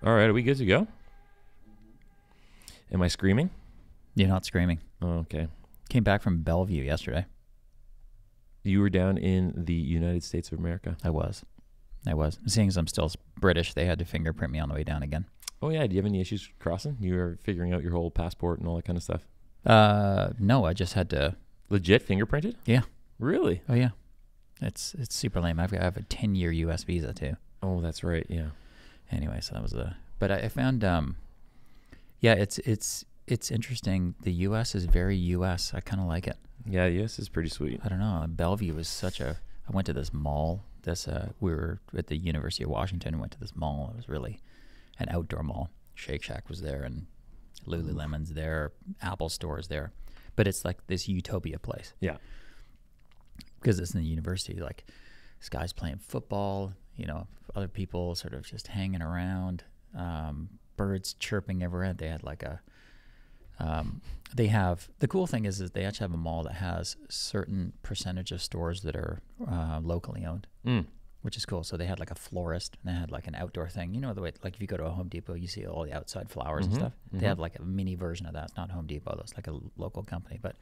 All right, are we good to go? Am I screaming? You're not screaming. Oh, okay. Came back from Bellevue yesterday. You were down in the United States of America. I was. Seeing as I'm still British, they had to fingerprint me on the way down again. Oh, yeah. Do you have any issues crossing? You were figuring out your whole passport and all that kind of stuff? No, I just had to... Legit fingerprinted? Yeah. Really? Oh, yeah. It's super lame. I have a 10-year U.S. visa, too. Oh, that's right. Yeah. Anyway, so that was But I found... yeah, it's interesting. The U.S. is very U.S. I kind of like it. Yeah, U.S. is pretty sweet. I don't know. Bellevue was I went to this mall. We were at the University of Washington and went to this mall. It was really an outdoor mall. Shake Shack was there and Lululemon's there, Apple Store's there. But it's like this utopia place. Yeah. Because it's in the university. Like, this guy's playing football, other people sort of just hanging around, birds chirping everywhere. They had like the cool thing is they actually have a mall that has certain percentage of stores that are locally owned, which is cool. So they had like a florist and they had like an outdoor thing. You know, the way, like if you go to a Home Depot, you see all the outside flowers and stuff. They have like a mini version of that. It's not Home Depot, though. It's like a local company. But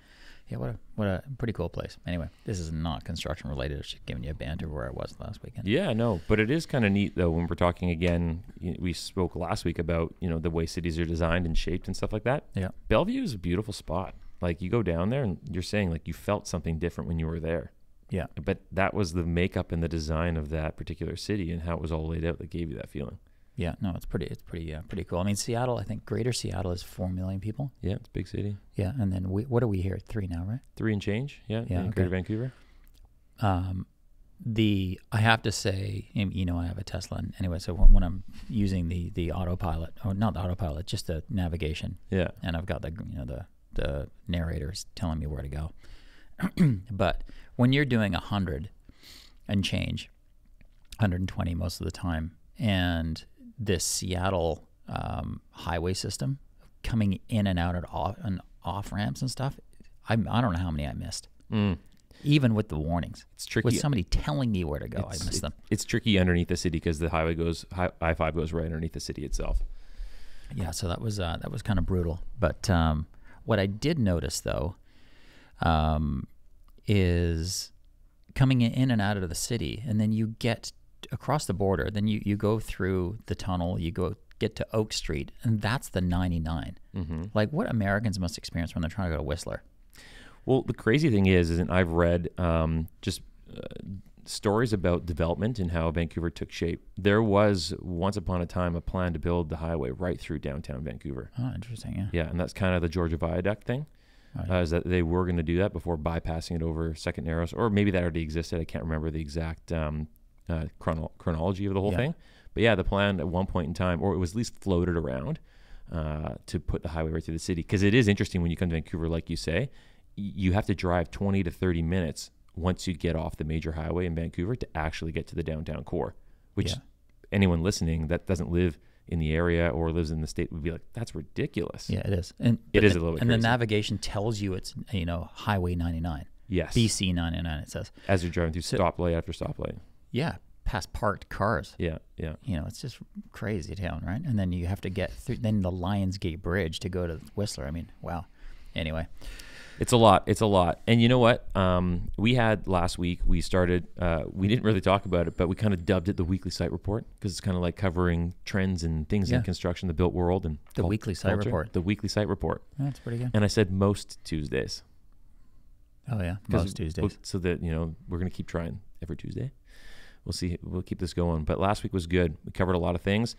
yeah, what a pretty cool place. Anyway, this is not construction related. It's just giving you a banter where I was last weekend. Yeah, no, but it is kind of neat though when we're talking again. We spoke last week about the way cities are designed and shaped and stuff like that. Yeah, Bellevue is a beautiful spot. Like you go down there and you're saying like you felt something different when you were there. Yeah, but that was the makeup and the design of that particular city and how it was all laid out that gave you that feeling. Yeah, no, it's pretty cool. I mean, Seattle, I think Greater Seattle is 4 million people. Yeah, it's a big city. Yeah, and then what are we here? 3 now, right? 3 and change. Yeah, in okay. Greater Vancouver. I have to say, I have a Tesla. And anyway, so when I'm using the autopilot, or not the autopilot, just the navigation. Yeah. And I've got the narrators telling me where to go. But when you're doing 100 and change, 120 most of the time, and this Seattle highway system coming in and out at off ramps and stuff, I don't know how many I missed. Even with the warnings, it's tricky. With somebody telling me where to go, I missed them. It's tricky underneath the city because the highway I-5 goes right underneath the city itself. Yeah, so that was kind of brutal. But what I did notice though, is coming in and out of the city, and then you get across the border, then you go through the tunnel, get to Oak Street, and that's the 99. Like, what Americans must experience when they're trying to go to Whistler. Well, the crazy thing is I've read stories about development and how Vancouver took shape. There was once upon a time a plan to build the highway right through downtown Vancouver. Oh, interesting. Yeah. Yeah, and that's kind of the Georgia Viaduct thing. Is that they were going to do that before bypassing it over Second Narrows, or maybe that already existed. I can't remember the exact chronology of the whole thing. But yeah, the plan at one point in time, or it was at least floated around, to put the highway right through the city. Because it is interesting when you come to Vancouver, like you say, you have to drive 20 to 30 minutes once you get off the major highway in Vancouver to actually get to the downtown core, which anyone listening that doesn't live in the area or lives in the state would be like, that's ridiculous. Yeah, it is. And it is a little bit and crazy. The navigation tells you it's, Highway 99. Yes. BC 99, it says. As you're driving through stoplight after stoplight. Yeah, past parked cars. Yeah. It's just crazy town, right? And then you have to get through then the Lionsgate Bridge to go to Whistler. I mean, wow. Anyway. It's a lot. And you know what? We had last week, we started, we didn't really talk about it, but we kind of dubbed it the Weekly Site Report because it's kind of like covering trends and things in construction, the built world. And the Weekly Site Report. The Weekly Site Report. That's pretty good. And I said most Tuesdays. Oh, yeah. Most Tuesdays. So that, we're going to keep trying every Tuesday. We'll see. We'll keep this going. But last week was good. We covered a lot of things.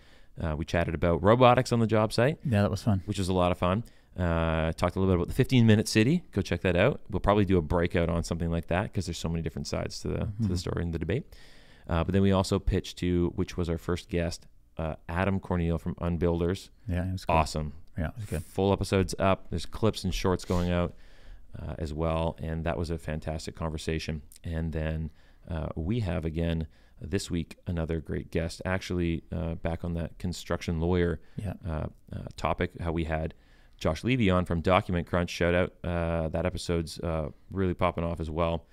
We chatted about robotics on the job site. Yeah, that was fun. Which was a lot of fun. Talked a little bit about the 15-minute city. Go check that out. We'll probably do a breakout on something like that because there's so many different sides to the story and the debate. But then we also pitched to, which was our first guest, Adam Corneal from Unbuilders. Yeah, it was cool. Awesome. Yeah, it was good. Full episodes up. There's clips and shorts going out as well, and that was a fantastic conversation. And then we have again this week another great guest. Actually, back on that construction lawyer topic, how we had Josh Levy on from Document Crunch. Shout out. That episode's really popping off as well.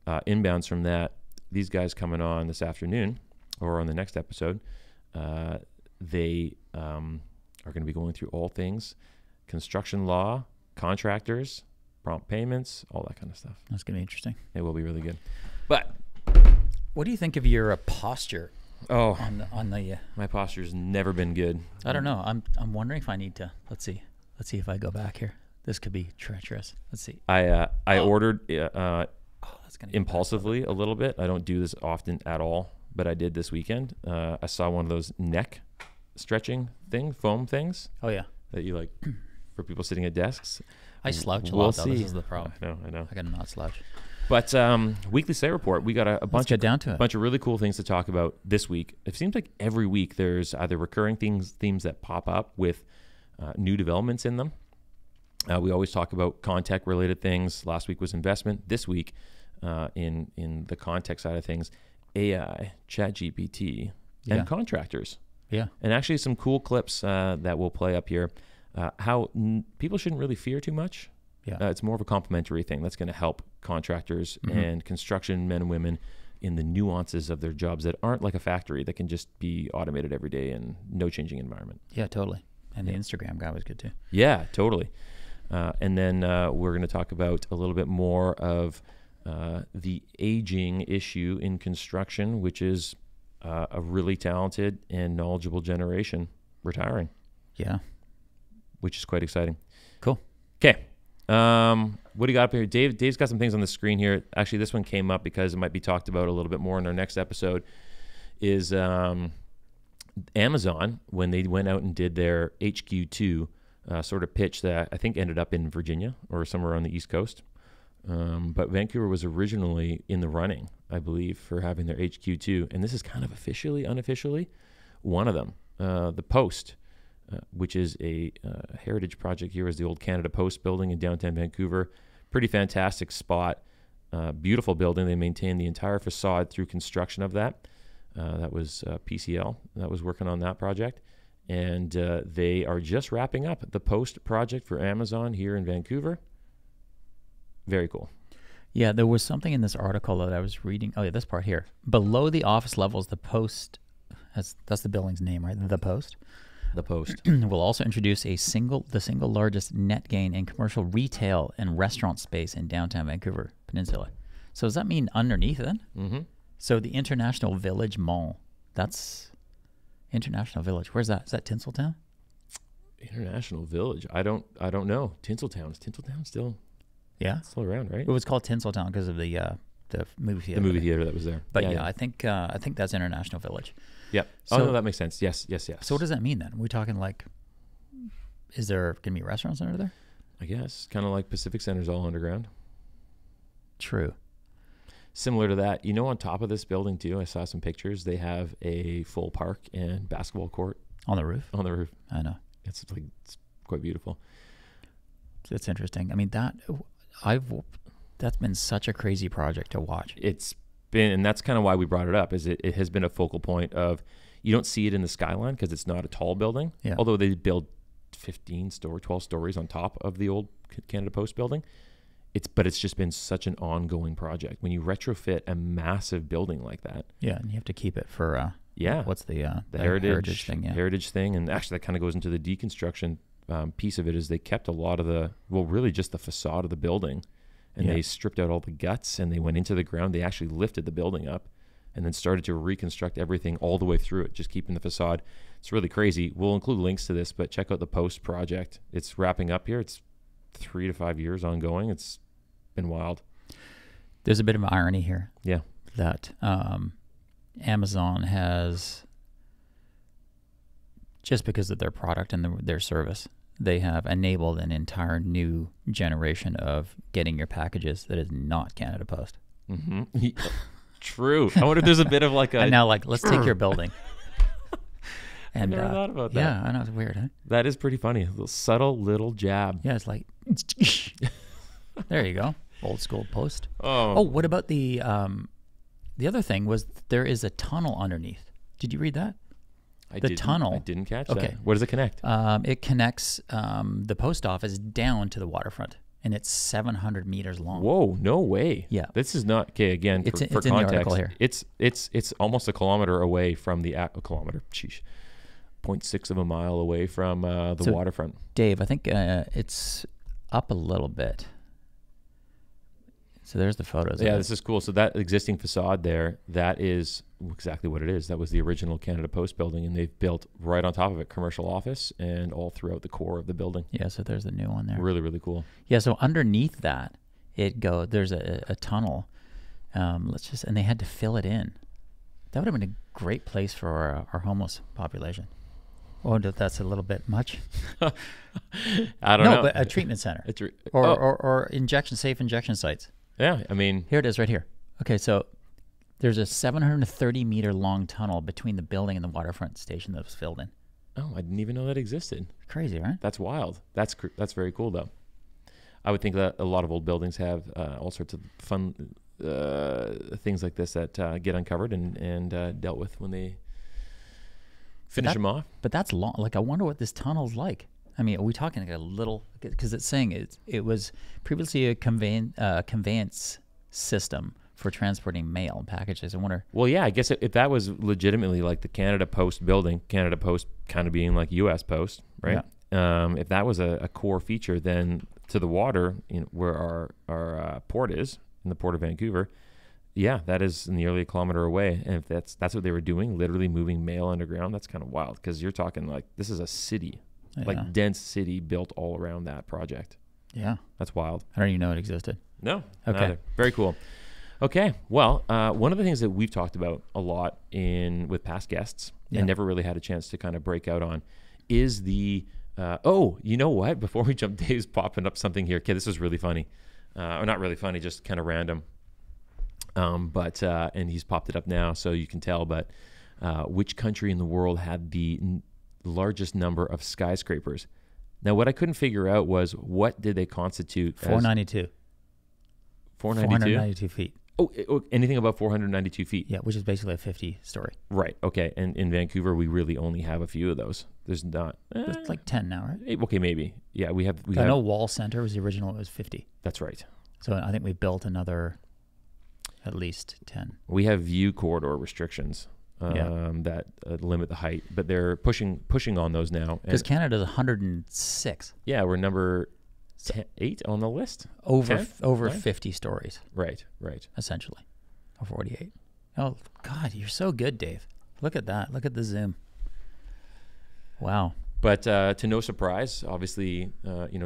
Inbounds from that. These guys coming on this afternoon or on the next episode. they are going to be going through all things construction law, contractors, prompt payments, all that kind of stuff. That's going to be interesting. It will be really good. But what do you think of your posture? Oh, on the my posture's never been good. I don't know. I'm wondering if I need to. Let's see if I go back here. This could be treacherous. Let's see. I ordered That's gonna impulsively a little bit. I don't do this often at all, but I did this weekend. I saw one of those neck stretching foam things. Oh yeah. That you like for people sitting at desks. I slouch a We'll lot though. This see. is the problem. I know. I gotta not slouch. But weekly site report, we got a bunch get down to it. bunch of really cool things to talk about this week. It seems like every week there's either recurring themes that pop up with new developments in them. We always talk about contact related things. Last week was investment. This week, in the context side of things, AI, ChatGPT, and contractors. Yeah. And actually some cool clips that we'll play up here. How people shouldn't really fear too much. Yeah. It's more of a complementary thing that's going to help contractors and construction men and women in the nuances of their jobs that aren't like a factory that can just be automated every day and no changing environment. Yeah, totally. And the Instagram guy was good too. Yeah, totally. And then we're going to talk about a little bit more of the aging issue in construction, which is a really talented and knowledgeable generation retiring. Yeah. Which is quite exciting. Cool. Okay. What do you got up here? Dave's got some things on the screen here. Actually, this one came up because it might be talked about a little bit more in our next episode. Is Amazon, when they went out and did their HQ2 sort of pitch that I think ended up in Virginia or somewhere on the East Coast. But Vancouver was originally in the running, I believe, for having their HQ2. And this is kind of officially, unofficially, one of them. The Post, which is a heritage project here, is the old Canada Post building in downtown Vancouver. Pretty fantastic spot. Beautiful building. They maintained the entire facade through construction of that. That was PCL that was working on that project. And they are just wrapping up the Post project for Amazon here in Vancouver. Very cool. Yeah, there was something in this article that I was reading. Oh, yeah, this part here. Below the office levels, the Post, that's the building's name, right? The Post. The Post will also introduce the single largest net gain in commercial retail and restaurant space in downtown Vancouver Peninsula. So does that mean underneath then? Mm-hmm. So the International Village Mall, that's International Village. Where's that? Is that Tinseltown? International Village. I don't know. Tinseltown. Is Tinseltown still? Yeah, still around, right? It was called Tinseltown because of the movie theater. The movie theater that was there. But yeah. I think that's International Village. Yep. So, no, that makes sense. Yes. So what does that mean then? We're talking like, is there going to be restaurants under there? I guess kind of like Pacific Center's all underground. True. Similar to that, on top of this building too, I saw some pictures. They have a full park and basketball court on the roof. On the roof. I know. It's quite beautiful. It's interesting. I mean that's been such a crazy project to watch. It's been, and that's kind of why we brought it up. Is it has been a focal point of, you don't see it in the skyline because it's not a tall building. Yeah. Although they build 12 stories on top of the old Canada Post building. But it's just been such an ongoing project. When you retrofit a massive building like that. Yeah, and you have to keep it for what's the heritage thing? Yeah. Heritage thing, and actually that kind of goes into the deconstruction piece of it. Is they kept a lot of really just the facade of the building, and they stripped out all the guts and they went into the ground. They actually lifted the building up, and then started to reconstruct everything all the way through it, just keeping the facade. It's really crazy. We'll include links to this, but check out the Post project. It's wrapping up here. It's 3 to 5 years ongoing. It's been wild. There's a bit of irony here. Yeah. That Amazon has, just because of their product and their service, they have enabled an entire new generation of getting your packages that is not Canada Post. Mm-hmm. True. I wonder if there's a bit of like a... And now, like, let's take your building. And, I never thought about that. Yeah, I know. It's weird, huh? That is pretty funny. A little subtle little jab. Yeah, it's like... There you go. Old school Post. Oh, what about the other thing was there is a tunnel underneath. Did you read that? Tunnel. I didn't catch that. Where does it connect? It connects the post office down to the waterfront, and it's 700 meters long. Whoa, no way. Yeah. This is not, okay, again, for it's context, in the article here. It's almost a kilometer away from the, kilometer, sheesh, 0.6 of a mile away from the waterfront. Dave, I think it's up a little bit. So there's the photos. Yeah, this is cool. So that existing facade there, that is exactly what it is. That was the original Canada Post building, and they've built right on top of it commercial office and all throughout the core of the building. Yeah, so there's the new one there. Really, really cool. Yeah, so underneath that, there's a tunnel. And they had to fill it in. That would have been a great place for our homeless population. Oh, that's a little bit much. I don't know. No, but a treatment center or or safe injection sites. Yeah, I mean, here it is right here. Okay, so there's a 730 meter long tunnel between the building and the waterfront station that was filled in. Oh, I didn't even know that existed. Crazy, right? That's wild. That's very cool, though. I would think that a lot of old buildings have all sorts of fun things like this that get uncovered and dealt with when they finish them off. But that's long. Like, I wonder what this tunnel's like. I mean, are we talking like a little? Because it's saying it was previously a conveyance system for transporting mail and packages. I wonder. Well, yeah, I guess if that was legitimately like the Canada Post building, Canada Post kind of being like U.S. Post, right? Yeah. If that was a core feature, then to the water, where our port is, in the Port of Vancouver, yeah, that is nearly a kilometer away. And if that's what they were doing, literally moving mail underground, that's kind of wild, because you're talking like this is a city. Yeah. Like dense city built all around that project. Yeah. That's wild. I don't even know it existed. No. Okay. Neither. Very cool. Okay. Well, one of the things that we've talked about a lot with past guests and never really had a chance to kind of break out on is the, you know what? Before we jump, Dave's popping up something here. Okay, this was really funny. Or not really funny, just kind of random. And he's popped it up now so you can tell, but which country in the world had the largest number of skyscrapers? Now, what I couldn't figure out was what did they constitute 492. 492 feet. Oh, anything above 492 feet. Yeah, which is basically a 50-story. Right. Okay. And in Vancouver, we really only have a few of those. There's not. It's like 10 now, right? Okay, maybe. Yeah, we have. I know Wall Center was the original. It was 50. That's right. So I think we built another at least 10. We have view corridor restrictions that limit the height, but they're pushing on those now. Because Canada's 106. Yeah, we're number 8 on the list. Over 10? 50 stories. Right. Essentially. Or 48. Oh, God, you're so good, Dave. Look at that. Look at the zoom. Wow. But to no surprise, obviously,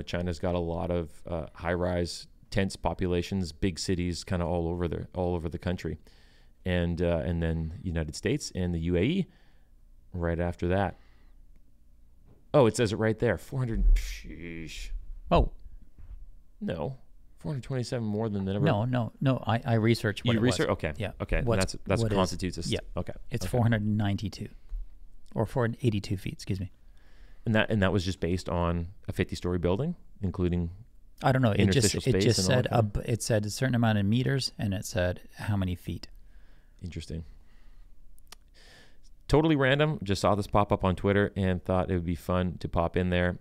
China's got a lot of high-rise, dense populations, big cities, kind of all over the country, and then United States and the UAE right after that. Oh, it says it right there. 400. Sheesh. Oh. No. 427 more than the number. No. I researched what it was. Okay. Yeah. Okay. That's what constitutes a. Yeah. Okay. It's 492, or 482 feet. Excuse me. And that was just based on a 50-story building, including. I don't know. It just said it said a certain amount of meters, and it said how many feet. Interesting. Totally random. Just saw this pop up on Twitter and thought it would be fun to pop in there.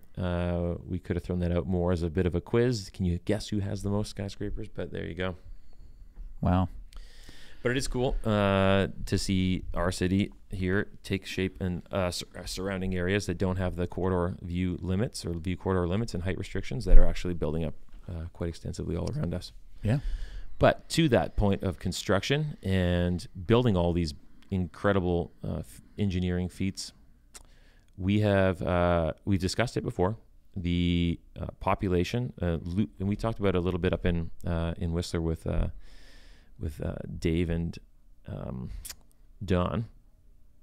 We could have thrown that out more as a bit of a quiz. Can you guess who has the most skyscrapers? But there you go. Wow. But it is cool to see our city here take shape in surrounding areas that don't have the corridor view limits or view corridor limits and height restrictions that are actually building up quite extensively all around us. Yeah. But to that point of construction and building all these incredible engineering feats, we've discussed it before. The population, and we talked about it a little bit up in Whistler with Dave and Don.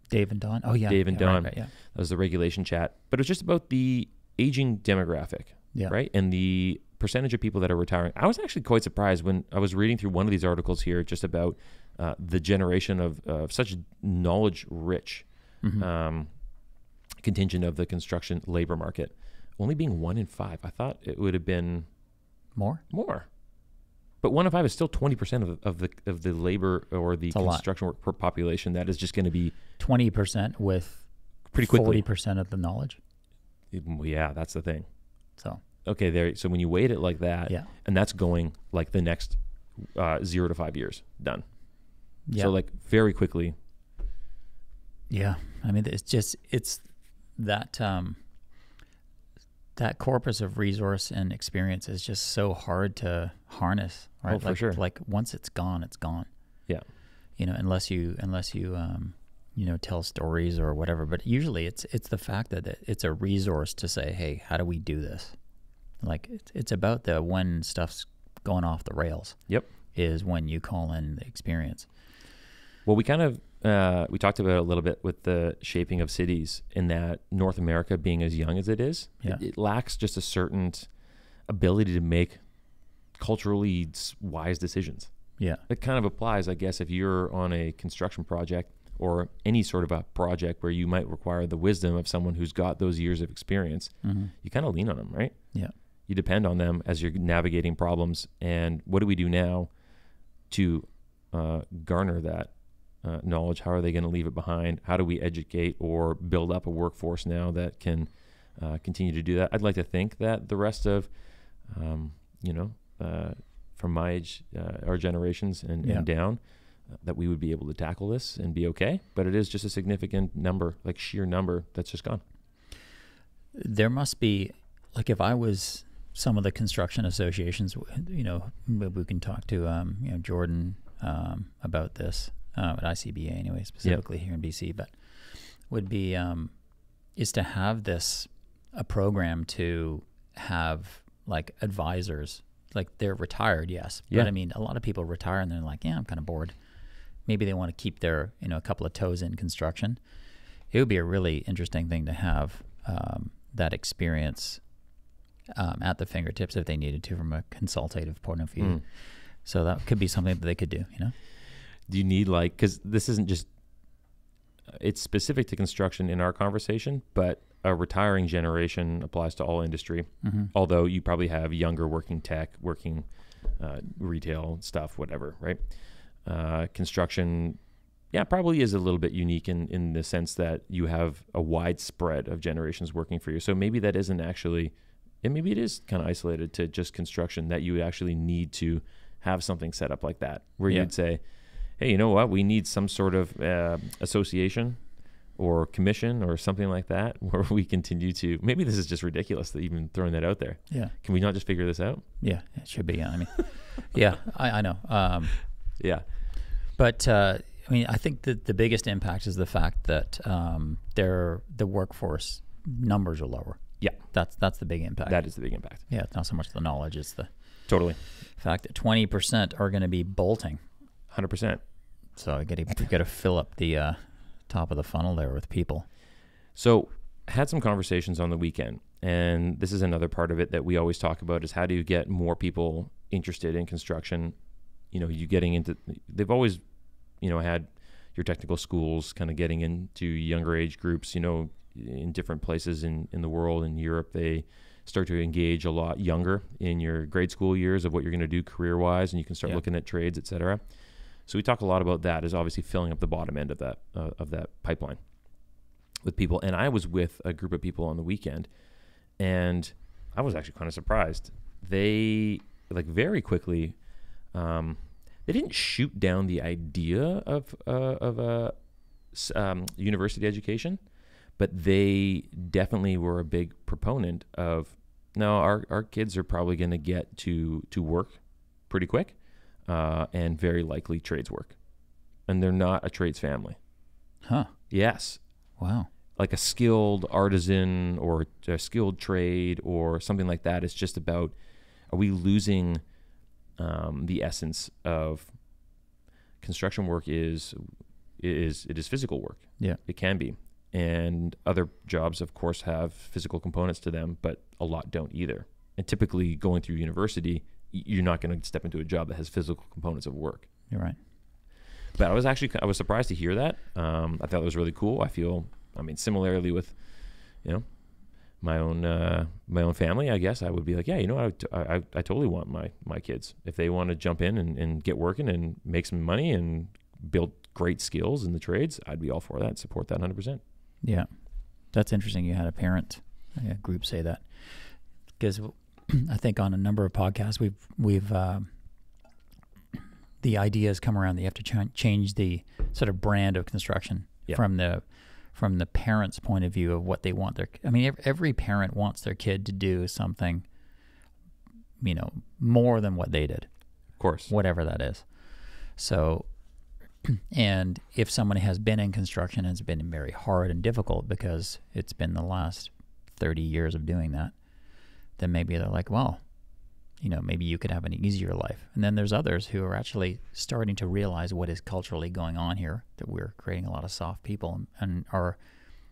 Dave and Don. Oh yeah. Dave and Don. Right, yeah. That was the regulation chat, but it was just about the aging demographic, right? And the percentage of people that are retiring. I was actually quite surprised when I was reading through one of these articles here, just about the generation of such knowledge-rich contingent of the construction labor market, only being 1 in 5. I thought it would have been more. But 1 in 5 is still 20% of the labor or the construction work per population. That is just going to be 20% with pretty quickly 40% of the knowledge. Yeah, that's the thing. So okay, there. So when you weight it like that, and that's going like the next 0 to 5 years done. Yeah. So like very quickly. Yeah, I mean it's that that corpus of resource and experience is just so hard to harness, right? Oh, for sure. Like once it's gone, it's gone. Yeah. You know, unless you you know, tell stories or whatever. But usually it's the fact that it's a resource to say, hey, how do we do this? Like it's about the when stuff's going off the rails. Yep. Is when you call in the experience. Well, we kind of we talked about it a little bit with the shaping of cities, in that North America being as young as it is, it lacks just a certain ability to make culturally wise decisions. Yeah. It kind of applies, I guess, if you're on a construction project or any sort of a project where you might require the wisdom of someone who's got those years of experience. Mm-hmm. You kind of lean on them, right? Yeah. You depend on them as you're navigating problems. And what do we do now to garner that knowledge? How are they going to leave it behind? How do we educate or build up a workforce now that can continue to do that? I'd like to think that the rest of, from my age, our generations and down, that we would be able to tackle this and be okay. But it is just a significant number, like sheer number, that's just gone. There must be, like if I was some of the construction associations, you know, we can talk to, Jordan about this at ICBA anyway, specifically here in BC, but would be, is to have a program to have like advisors, like they're retired, yes. But I mean, a lot of people retire and they're like, yeah, I'm kind of bored. Maybe they want to keep their, a couple of toes in construction. It would be a really interesting thing to have that experience at the fingertips if they needed to from a consultative point of view. So that could be something that they could do, Do you need because this isn't just, it's specific to construction in our conversation, but a retiring generation applies to all industry. Mm-hmm. Although you probably have younger working tech, working retail stuff, whatever, right? Construction, probably is a little bit unique in the sense that you have a wide spread of generations working for you. So maybe that isn't actually, and maybe it is kind of isolated to just construction, that you would actually need to have something set up like that, where you'd say, hey, you know what? We need some sort of association or commission or something like that, where we continue to, maybe this is just ridiculous that even throwing that out there. Yeah. Can we not just figure this out? Yeah, it should be. I mean, I know. But I mean, I think that the biggest impact is the fact that the workforce numbers are lower. Yeah. That's the big impact. That is the big impact. Yeah, it's not so much the knowledge, it's the totally fact that 20% are going to be bolting. 100%. So you got to fill up the top of the funnel there with people. So had some conversations on the weekend, and this is another part of it that we always talk about, is how do you get more people interested in construction? You getting into, they've always, had your technical schools kind of getting into younger age groups, in different places in the world. In Europe, they start to engage a lot younger in your grade school years of what you're going to do career-wise, and you can start looking at trades, et cetera. So we talk a lot about that as obviously filling up the bottom end of that pipeline with people. And I was with a group of people on the weekend, and I was actually kind of surprised. They very quickly, they didn't shoot down the idea of university education, but they definitely were a big proponent of, no, our kids are probably going to get to work pretty quick. And very likely trades work. And they're not a trades family. Huh. Yes. Wow. Like a skilled artisan or a skilled trade or something like that. It's just about, are we losing the essence of construction work is physical work. Yeah. It can be. And other jobs, of course, have physical components to them, but a lot don't either. And typically going through university, you're not going to step into a job that has physical components of work. You're right. But I was surprised to hear that. I thought it was really cool. Similarly with, my own family, I guess I would be like, I totally want my kids, if they want to jump in and get working and make some money and build great skills in the trades, I'd be all for that. Support that 100%. Yeah. That's interesting. You had a parent group say that, because I think on a number of podcasts we've the idea has come around that you have to change the sort of brand of construction from from the parent's point of view of what they want every parent wants their kid to do something, more than what they did. Of course. Whatever that is. So, and if somebody has been in construction and it's been very hard and difficult because it's been the last 30 years of doing that, then maybe they're like, well, maybe you could have an easier life. And then there's others who are actually starting to realize what is culturally going on here, that we're creating a lot of soft people and are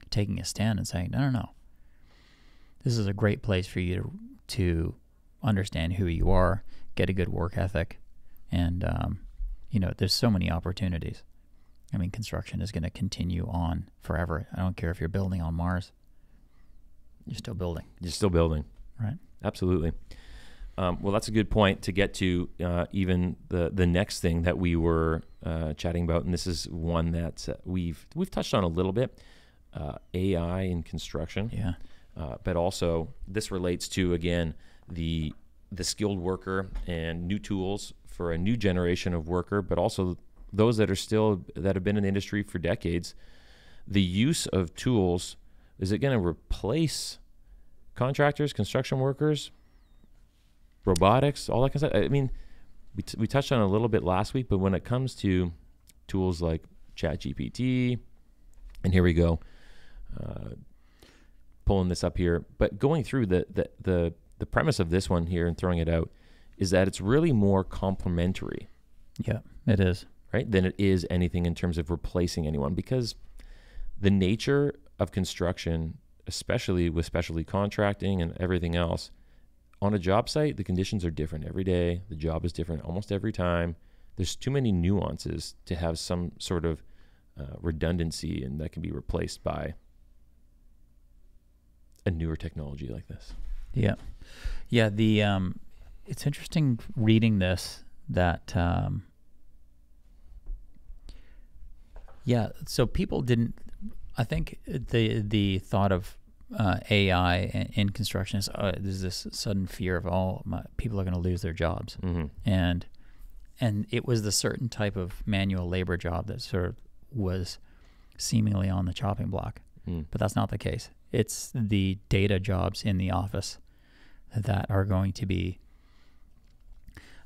taking a stand and saying, no. This is a great place for you to understand who you are, get a good work ethic, and, there's so many opportunities. I mean, construction is going to continue on forever. I don't care if you're building on Mars. You're still building. You're still building. Right. Absolutely. Well, that's a good point to get to even the next thing that we were chatting about, and this is one that we've touched on a little bit, AI in construction. Yeah. But also this relates to, again, the skilled worker and new tools for a new generation of worker, but also those that have been in the industry for decades. The use of tools, is it going to replace contractors, construction workers, robotics, all that kind of stuff? I mean, we touched on it a little bit last week, but when it comes to tools like ChatGPT, and here we go, pulling this up here, but going through the premise of this one here and throwing it out is that it's really more complementary. Yeah, it is. Right? Than it is anything in terms of replacing anyone, because the nature of construction, especially with specialty contracting and everything else, on a job site, the conditions are different every day. The job is different almost every time. There's too many nuances to have some sort of redundancy, and that can be replaced by a newer technology like this. Yeah. Yeah. It's interesting reading this that, so people didn't, I think the thought of AI in construction is there's this sudden fear of people are going to lose their jobs, and it was the certain type of manual labor job that sort of was seemingly on the chopping block, but that's not the case. It's the data jobs in the office that are going to be,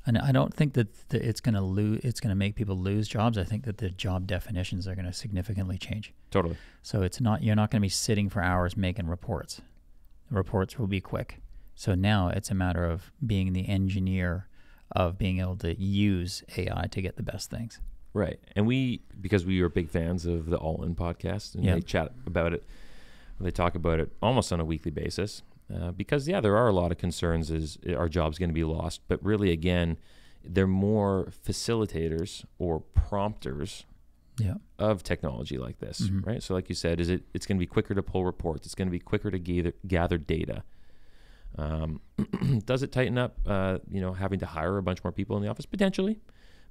and I don't think that it's going to make people lose jobs. I think that the job definitions are going to significantly change. Totally. So you're not going to be sitting for hours making reports. The reports will be quick. So now it's a matter of being the engineer of being able to use AI to get the best things. Right. And because we are big fans of the All In podcast, and they chat about it, they talk about it almost on a weekly basis, because there are a lot of concerns, is our job's going to be lost, but really, again, they're more facilitators or prompters of technology like this, right? So like you said, it's going to be quicker to pull reports. It's going to be quicker to gather data. Does it tighten up, having to hire a bunch more people in the office? Potentially,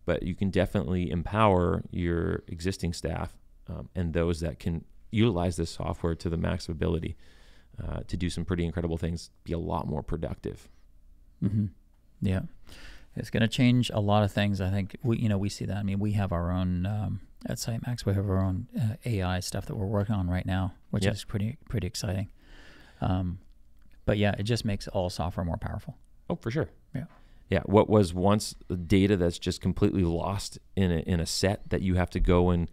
but you can definitely empower your existing staff and those that can utilize this software to the max of ability to do some pretty incredible things, be a lot more productive. Yeah. It's going to change a lot of things. I think we see that. I mean, we have our own at SiteMax. We have our own AI stuff that we're working on right now, which is pretty exciting. But it just makes all software more powerful. Oh, for sure. Yeah. What was once data that's just completely lost in a set that you have to go and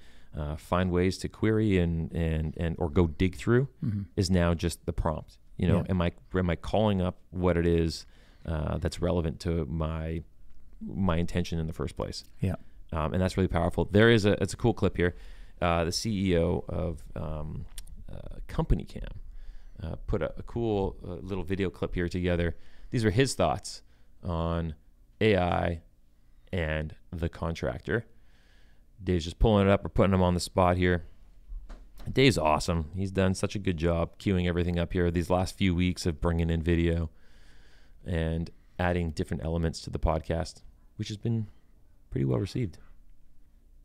find ways to query and or go dig through is now just the prompt. Am I calling up what it is that's relevant to my intention in the first place? Yeah. And that's really powerful. It's a cool clip here. The CEO of Company Cam put a cool little video clip here together. These are his thoughts on AI and the contractor. Dave's just pulling it up or putting him on the spot here. Dave's awesome. He's done such a good job queuing everything up here these last few weeks of bringing in video and adding different elements to the podcast, which has been pretty well received.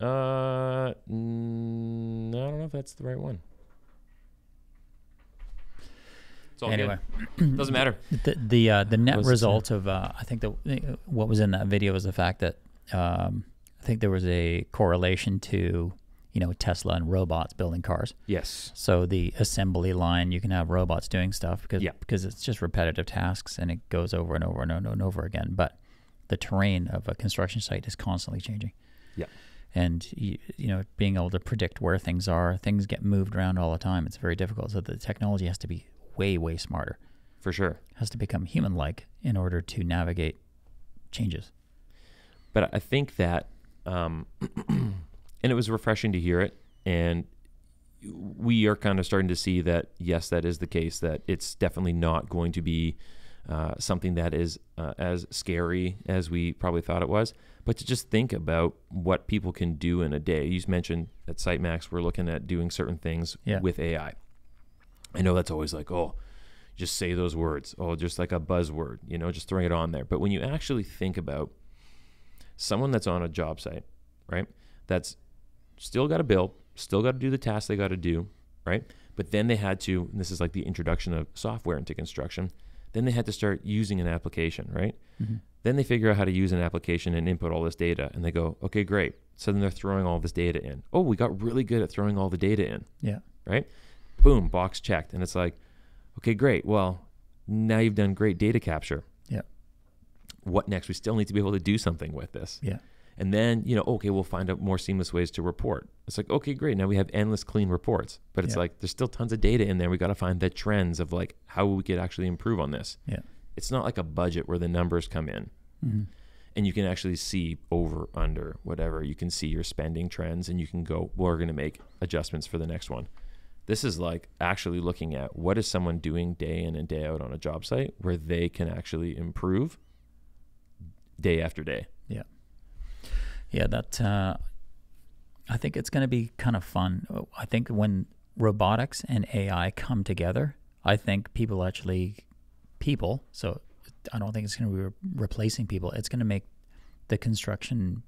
I don't know if that's the right one. It's all anyway, good. Doesn't matter. The net result of I think what was in that video was the fact that I think there was a correlation to Tesla and robots building cars. Yes. So the assembly line, you can have robots doing stuff because it's just repetitive tasks and it goes over and over and over and over again. But the terrain of a construction site is constantly changing. Yeah. And being able to predict where things are, things get moved around all the time. It's very difficult. So the technology has to be way, way smarter. For sure. It has to become human-like in order to navigate changes. But I think that, and it was refreshing to hear it. And we are kind of starting to see that, yes, that is the case, that it's definitely not going to be something that is as scary as we probably thought it was. But to just think about what people can do in a day. You mentioned at SiteMax, we're looking at doing certain things with AI. I know that's always like, oh, just say those words. Oh, just like a buzzword, just throwing it on there. But when you actually think about someone that's on a job site, right, that's still got to build, still got to do the tasks they got to do, right? But then they had to, and this is like the introduction of software into construction, then they had to start using an application, right? Mm-hmm. Then they figure out how to use an application and input all this data, and they go, okay, great. So then they're throwing all this data in. Oh, we got really good at throwing all the data in. Yeah. Right? Boom, box checked. And it's like, okay, great. Well, now you've done great data capture. Yeah. What next? We still need to be able to do something with this. Yeah. And then, okay, we'll find out more seamless ways to report. It's like, okay, great. Now we have endless clean reports. But it's like, there's still tons of data in there. We got to find the trends of like how we could actually improve on this. Yeah. It's not like a budget where the numbers come in. Mm-hmm. And you can actually see over, under, whatever. You can see your spending trends and you can go, we're going to make adjustments for the next one. This is like actually looking at what is someone doing day in and day out on a job site where they can actually improve day after day. Yeah. Yeah, that I think it's going to be kind of fun. I think when robotics and AI come together, I think so I don't think it's going to be replacing people. It's going to make the construction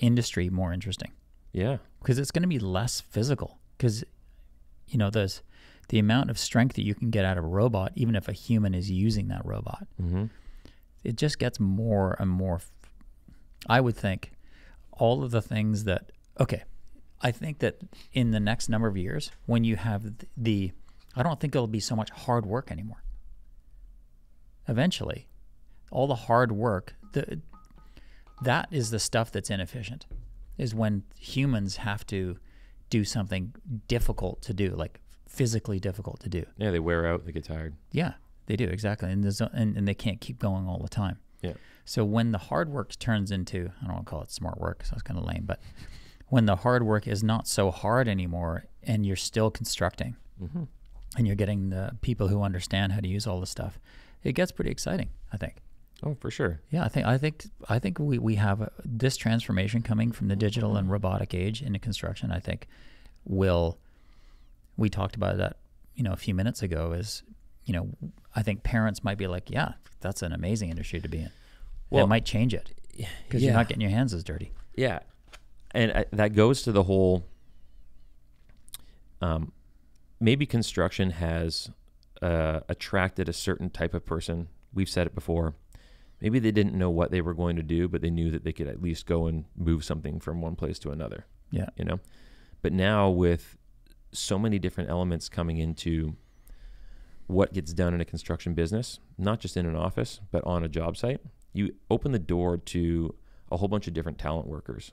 industry more interesting. Yeah. Because it's going to be less physical. Because, there's the amount of strength that you can get out of a robot, even if a human is using that robot, it just gets more and more. I would think all of the things that, I think that in the next number of years, when you have I don't think it'll be so much hard work anymore. Eventually, all the hard work, that is the stuff that's inefficient, is when humans have to do something difficult to do, like physically difficult to do. Yeah, they wear out, they get tired. Yeah, they do, exactly. And they can't keep going all the time. Yeah. So when the hard work turns into, I don't want to call it smart work, so it's kind of lame, but when the hard work is not so hard anymore and you're still constructing and you're getting the people who understand how to use all this stuff, it gets pretty exciting, I think. Oh, for sure. Yeah, I think we have this transformation coming from the digital and robotic age into construction. I think we talked about that, a few minutes ago. Is I think parents might be like, yeah, that's an amazing industry to be in. Well, it might change it because you're not getting your hands as dirty. Yeah, and that goes to the whole. Maybe construction has attracted a certain type of person. We've said it before. Maybe they didn't know what they were going to do, but they knew that they could at least go and move something from one place to another. Yeah. But now with so many different elements coming into what gets done in a construction business, not just in an office, but on a job site, you open the door to a whole bunch of different talent workers,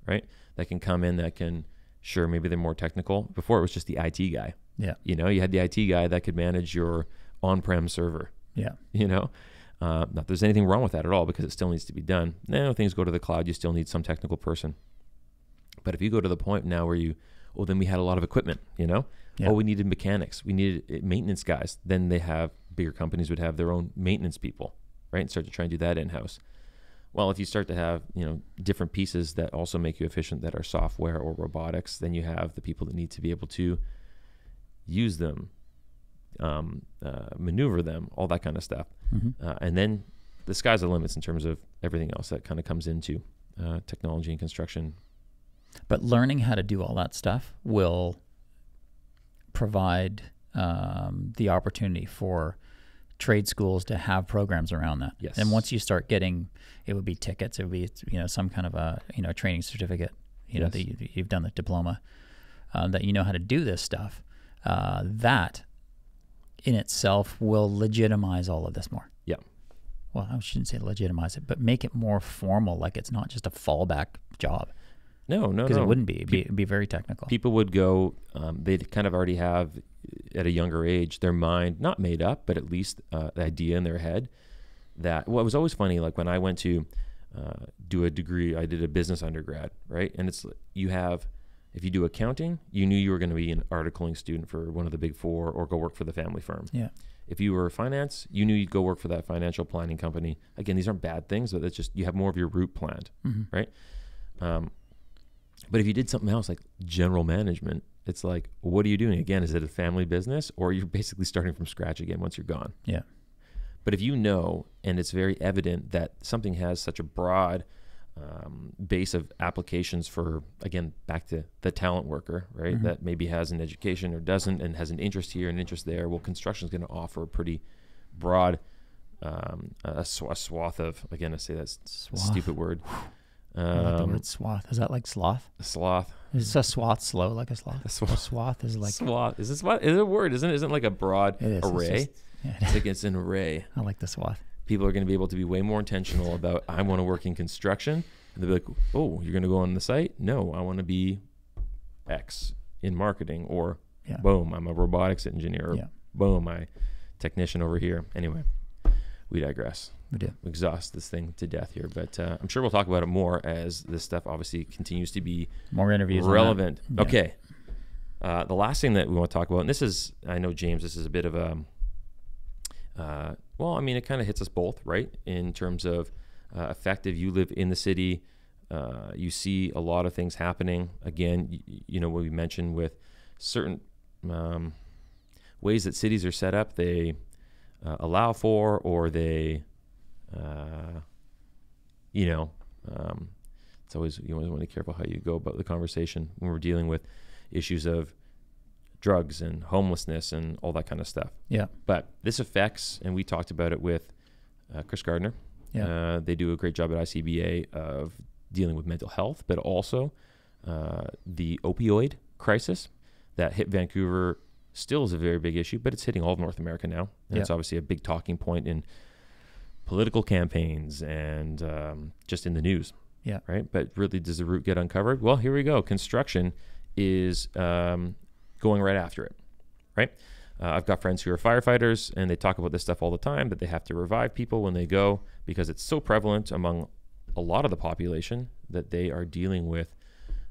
right? That can come in, that can, sure, maybe they're more technical. Before it was just the IT guy. Yeah. You had the IT guy that could manage your on-prem server. Yeah. Not that there's anything wrong with that at all because it still needs to be done. Now things go to the cloud, you still need some technical person. But if you go to the point now where then we had a lot of equipment, Yeah. We needed mechanics, we needed maintenance guys. Then bigger companies would have their own maintenance people, right? And start to try and do that in-house. Well, if you start to have, different pieces that also make you efficient that are software or robotics, then you have the people that need to be able to use them, maneuver them, all that kind of stuff. And then the sky's the limits in terms of everything else that kind of comes into technology and construction. But learning how to do all that stuff will provide the opportunity for trade schools to have programs around that. Yes. And once you start getting, it would be tickets, it would be some kind of a training certificate you know, that you've done the diploma, that you know how to do this stuff, that in itself will legitimize all of this more. Yeah. Well, I shouldn't say legitimize it, but make it more formal, like it's not just a fallback job. No. Because it wouldn't be. It'd be very technical. People would go, they'd kind of already have, at a younger age, their mind, not made up, but at least the idea in their head that, well, it was always funny, like when I went to do a degree, I did a business undergrad, right? And it's, you have, if you do accounting, you knew you were going to be an articling student for one of the big four or go work for the family firm. Yeah. If you were finance, you knew you'd go work for that financial planning company. Again, these aren't bad things, but it's just, you have more of your route planned, right? But if you did something else like general management, it's like, what are you doing? Again, is it a family business, or you're basically starting from scratch again once you're gone? Yeah. But if you know, and it's very evident that something has such a broad base of applications for, again, back to the talent worker, right? That maybe has an education or doesn't, and has an interest here and interest there. Well, construction is going to offer a pretty broad a swath of, again, I say that's a stupid word. I like the word swath. Is that like sloth? A sloth. Is a swath slow like a sloth? A swath is like swath. Is this what is it a word? Isn't it like a broad array? It's like it's an array. I like the swath. People are going to be able to be way more intentional about, I want to work in construction. And they'll be like, oh, you're going to go on the site? No, I want to be X in marketing, or boom, I'm a robotics engineer, or boom, my technician over here. Anyway, we digress. We do. Exhaust this thing to death here, but I'm sure we'll talk about it more as this stuff obviously continues to be more interviews relevant. Yeah. Okay. The last thing that we want to talk about, and this is, I know, James, this is a bit of a, well, I mean, it kind of hits us both, right? In terms of effective, you live in the city, you see a lot of things happening. Again, you know, what we mentioned with certain ways that cities are set up, they allow for, or they, you know, it's always, you always want to be careful how you go about the conversation when we're dealing with issues of drugs and homelessness and all that kind of stuff. Yeah. But this affects, and we talked about it with Chris Gardner. Yeah. They do a great job at ICBA of dealing with mental health, but also the opioid crisis that hit Vancouver still is a very big issue, but it's hitting all of North America now. And it's obviously a big talking point in political campaigns and just in the news. Yeah. Right. But really, does the root get uncovered? Well, here we go. Construction is going right after it. Right. I've got friends who are firefighters, and they talk about this stuff all the time, that they have to revive people when they go, because it's so prevalent among a lot of the population that they are dealing with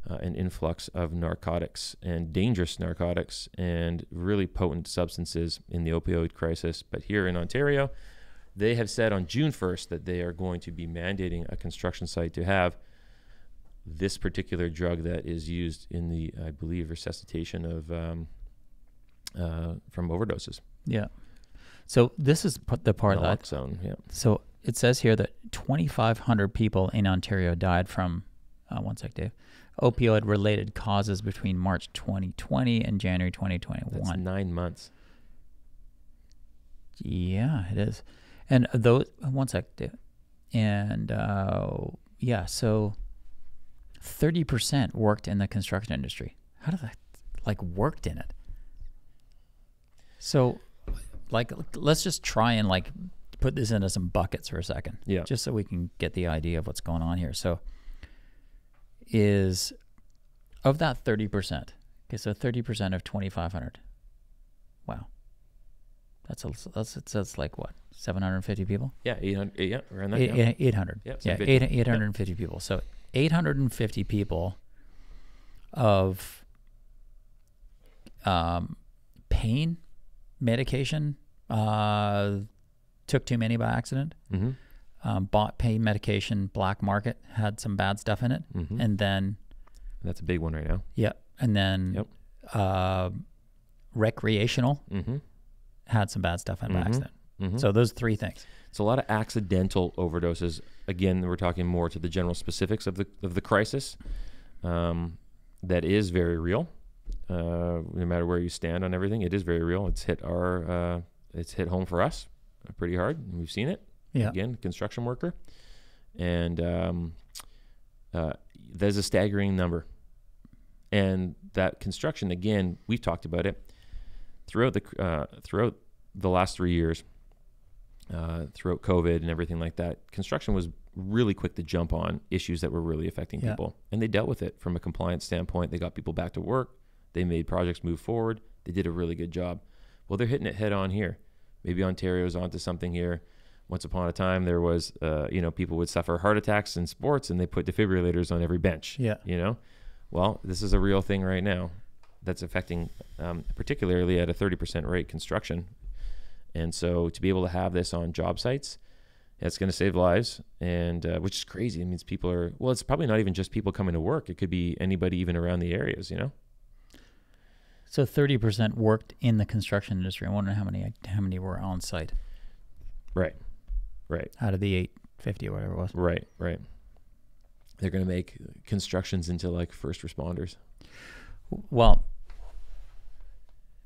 an influx of narcotics, and dangerous narcotics, and really potent substances in the opioid crisis. But here in Ontario, they have said on June 1st that they are going to be mandating a construction site to have this particular drug that is used in the, I believe, resuscitation of from overdoses. Yeah. So this is the part of Naloxone, that. Yeah. So it says here that 2,500 people in Ontario died from, one sec, Dave, opioid-related causes between March 2020 and January 2021. That's 9 months. Yeah, it is. And those, one sec, Dave. And yeah, so 30% worked in the construction industry. How did that, like, worked in it? So, like, let's just try and, like, put this into some buckets for a second. Yeah. Just so we can get the idea of what's going on here. So, is, of that 30%, okay, so 30% of 2,500. Wow. That's like what, 750 people? Yeah, 800. Yeah, around that. 800. Yeah, 850 people. So 850 people of pain medication took too many by accident. Mm-hmm. Bought pain medication, black market, had some bad stuff in it, mm-hmm. and then that's a big one right now. Yeah, and then recreational. Mm-hmm. Had some bad stuff in by accident. Mm-hmm. So those three things. It's a lot of accidental overdoses. Again, we're talking more to the general specifics of the crisis. That is very real. No matter where you stand on everything, it is very real. It's hit home for us pretty hard. We've seen it. Yeah. Again, construction worker, and There's a staggering number. And that construction, again, we've talked about it throughout the last 3 years, throughout COVID and everything like that. Construction was really quick to jump on issues that were really affecting people. And they dealt with it from a compliance standpoint. They got people back to work. They made projects move forward. They did a really good job. Well, they're hitting it head on here. Maybe Ontario's onto something here. Once upon a time, there was, people would suffer heart attacks in sports, and they put defibrillators on every bench. Yeah. Well, this is a real thing right now that's affecting, particularly at a 30% rate, construction. And so to be able to have this on job sites, it's going to save lives, and which is crazy. It means people are, well, it's probably not even just people coming to work. It could be anybody even around the areas, So 30% worked in the construction industry. I wonder how many were on site. Right. Out of the 850 or whatever it was. Right. They're going to make constructions into like first responders. Well,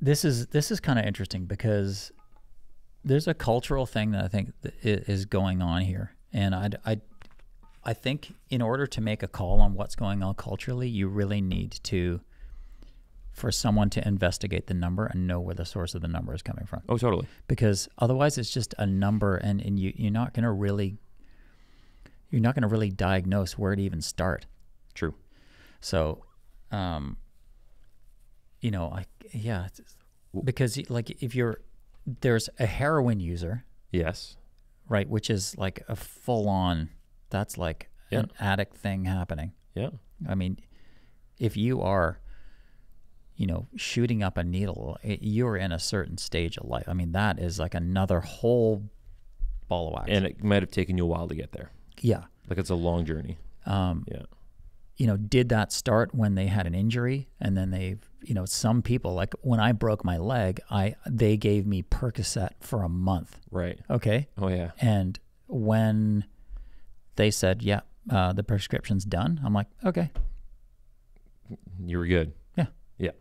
this is kind of interesting because there's a cultural thing that I think is going on here, and I think in order to make a call on what's going on culturally, you really need for someone to investigate the number and know where the source of the number is coming from. Oh, totally. Because otherwise it's just a number, and you're not going to really diagnose where to even start. True. So, because like there's a heroin user. Yes. Right. Which is like a full on, that's like an addict thing happening. Yeah. I mean, if you are, shooting up a needle, you're in a certain stage of life. I mean, that is like another whole ball of wax. And it might have taken you a while to get there. Yeah. Like it's a long journey. Did that start when they had an injury? And then some people, like when I broke my leg, they gave me Percocet for a month. Right. Okay. Oh, yeah. And when they said, the prescription's done, I'm like, okay. You were good. Yeah. Yeah.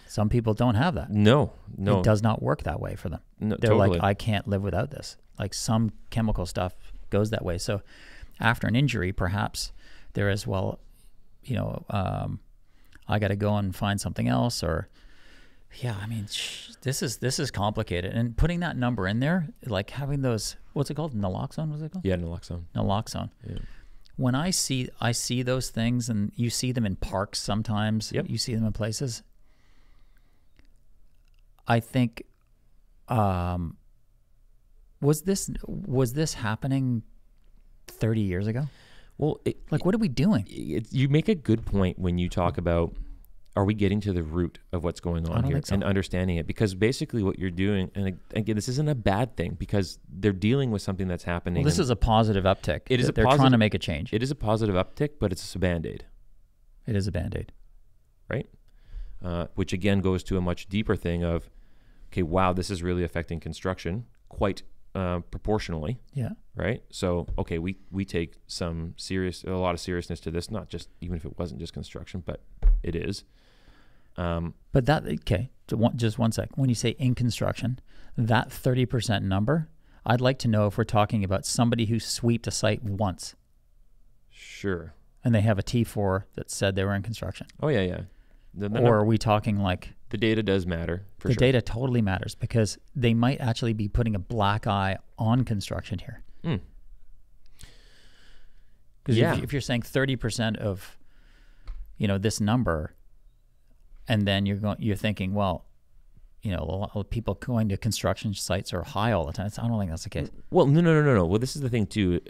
Some people don't have that. No. It does not work that way for them. No, They're totally. like, I can't live without this. Like some chemical stuff goes that way. So after an injury, perhaps there is, I got to go and find something else, or this is complicated. And putting that number in there, like having those, what's it called? Naloxone, what's it called? Yeah, Naloxone. Naloxone. Yeah. When I see those things, and you see them in parks sometimes, you see them in places, I think, was this happening 30 years ago? Well, what are we doing? You make a good point when you talk about, are we getting to the root of what's going on here and understanding it? Because basically what you're doing, and again, this isn't a bad thing because they're dealing with something that's happening. Well, this is a positive uptick. They're trying to make a change. It is a positive uptick, but it's a Band-Aid. It is a Band-Aid. Right? Which again goes to a much deeper thing of, okay, wow, this is really affecting construction quite proportionally. Yeah. Right. So, okay, we take a lot of seriousness to this, not just, even if it wasn't just construction, but it is. But just one sec. When you say in construction, that 30% number, I'd like to know if we're talking about somebody who sweeped a site once. Sure. And they have a T4 that said they were in construction. Oh, yeah. Or are we talking like... The data does matter, for sure. The data totally matters because they might actually be putting a black eye on construction here. Because if you're saying 30% of, this number, and then you're thinking, well, a lot of people going to construction sites are high all the time. I don't think that's the case. Well, no. Well, this is the thing too,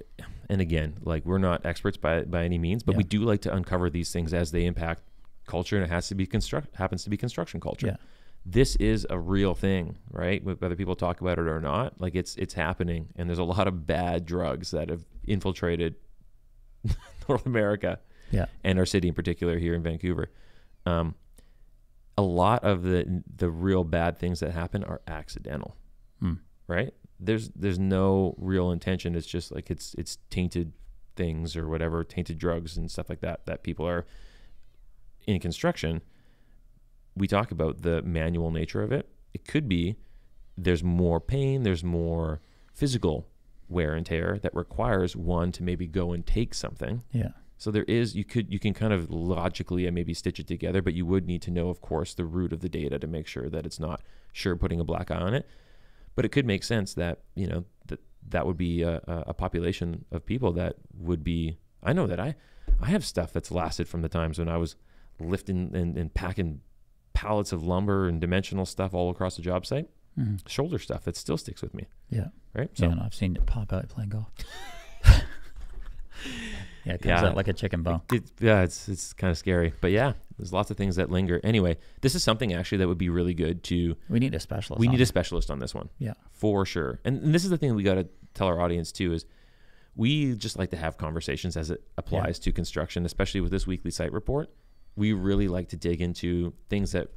and again, like we're not experts by any means, but we do like to uncover these things as they impact culture, and it happens to be construction culture. Yeah. This is a real thing, right? Whether people talk about it or not, like it's happening, and there's a lot of bad drugs that have infiltrated North America, and our city in particular here in Vancouver. A lot of the real bad things that happen are accidental, right? There's no real intention. It's just like it's tainted things or whatever, tainted drugs and stuff like that people are in construction. We talk about the manual nature of it. It could be there's more pain, there's more physical wear and tear that requires one to maybe go and take something. Yeah. So there is, you can kind of logically and maybe stitch it together, but you would need to know, of course, the root of the data to make sure that it's not putting a black eye on it. But it could make sense that, you know, that would be a population of people that would be, I know that I have stuff that's lasted from the times when I was lifting and packing pallets of lumber and dimensional stuff all across the job site. Shoulder stuff that still sticks with me. Yeah. Right? So, yeah, and I've seen it pop out playing golf. Yeah, it comes out like a chicken bone. It's kind of scary. But yeah, there's lots of things that linger. Anyway, this is something actually that would be really good to... We need a specialist. We need a specialist on this one. Yeah. For sure. And this is the thing we got to tell our audience too, is we just like to have conversations as it applies to construction, especially with this weekly site report. We really like to dig into things that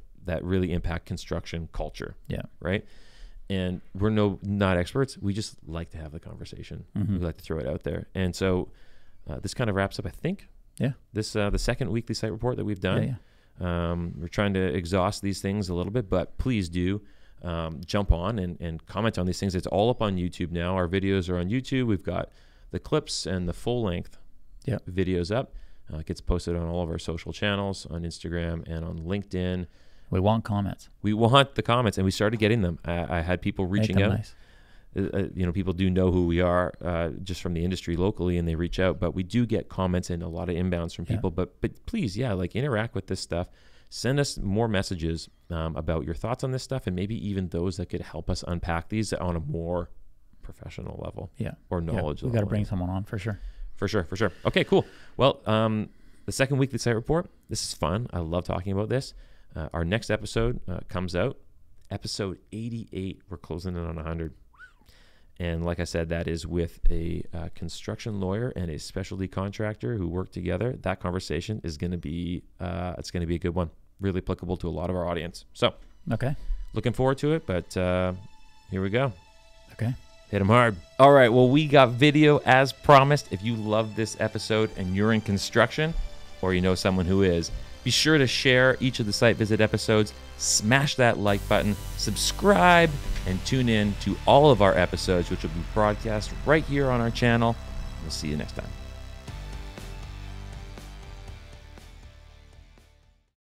really impact construction culture. Yeah. Right? And we're not experts. We just like to have the conversation. We like to throw it out there. And so... this kind of wraps up, I think. Yeah. This the second weekly site report that we've done. We're trying to exhaust these things a little bit, but please do jump on and comment on these things. It's all up on YouTube now. Our videos are on YouTube. We've got the clips and the full length videos up. It gets posted on all of our social channels, on Instagram and on LinkedIn. We want comments. We want the comments, and we started getting them. I had people reaching out. Nice. You know, people do know who we are just from the industry locally, and they reach out. But we do get comments and a lot of inbounds from people. But please, like interact with this stuff. Send us more messages about your thoughts on this stuff, and maybe even those that could help us unpack these on a more professional level. Or knowledge level. We got to bring someone on for sure. For sure. Okay, cool. Well, the second weekly site report. This is fun. I love talking about this. Our next episode comes out, episode 88. We're closing in on 100. And like I said, that is with a construction lawyer and a specialty contractor who work together. That conversation is going to be, it's going to be a good one. Really applicable to a lot of our audience. So, looking forward to it. But here we go. Okay. Hit them hard. All right. Well, we got video as promised. If you love this episode and you're in construction, or you know someone who is, be sure to share each of the site visit episodes, smash that like button, subscribe, and tune in to all of our episodes, which will be broadcast right here on our channel. We'll see you next time.